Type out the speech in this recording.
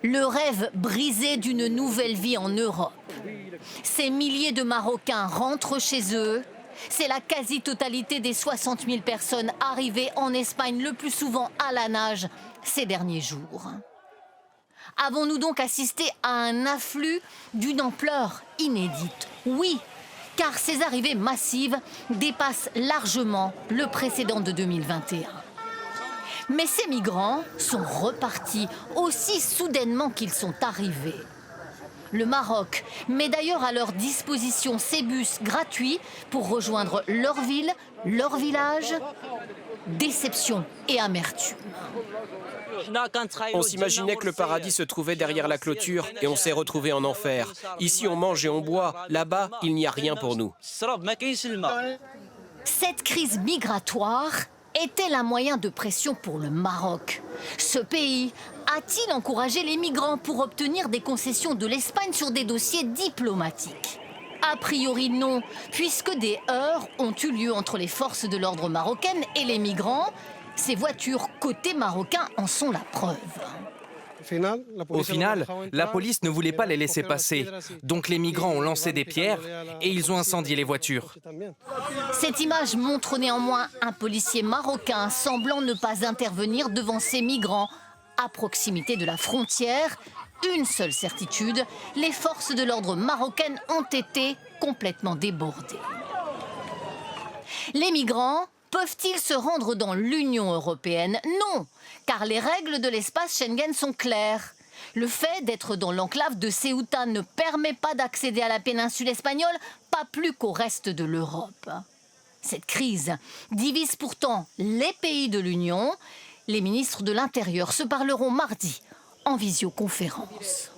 Le rêve brisé d'une nouvelle vie en Europe. Ces milliers de Marocains rentrent chez eux. C'est la quasi-totalité des 60 000 personnes arrivées en Espagne, le plus souvent à la nage, ces derniers jours. Avons-nous donc assisté à un afflux d'une ampleur inédite? Oui, car ces arrivées massives dépassent largement le précédent de 2021. Mais ces migrants sont repartis aussi soudainement qu'ils sont arrivés. Le Maroc met d'ailleurs à leur disposition ces bus gratuits pour rejoindre leur ville, leur village. Déception et amertume. On s'imaginait que le paradis se trouvait derrière la clôture et on s'est retrouvé en enfer. Ici, on mange et on boit. Là-bas, il n'y a rien pour nous. Cette crise migratoire est-elle un moyen de pression pour le Maroc? Ce pays a-t-il encouragé les migrants pour obtenir des concessions de l'Espagne sur des dossiers diplomatiques? A priori non, puisque des heurts ont eu lieu entre les forces de l'ordre marocaines et les migrants. Ces voitures côté marocain en sont la preuve. Au final, la police ne voulait pas les laisser passer. Donc les migrants ont lancé des pierres et ils ont incendié les voitures. Cette image montre néanmoins un policier marocain semblant ne pas intervenir devant ces migrants à proximité de la frontière. Une seule certitude, les forces de l'ordre marocaines ont été complètement débordées. Les migrants peuvent-ils se rendre dans l'Union européenne? Non, car les règles de l'espace Schengen sont claires. Le fait d'être dans l'enclave de Ceuta ne permet pas d'accéder à la péninsule espagnole, pas plus qu'au reste de l'Europe. Cette crise divise pourtant les pays de l'Union. Les ministres de l'Intérieur se parleront mardi en visioconférence.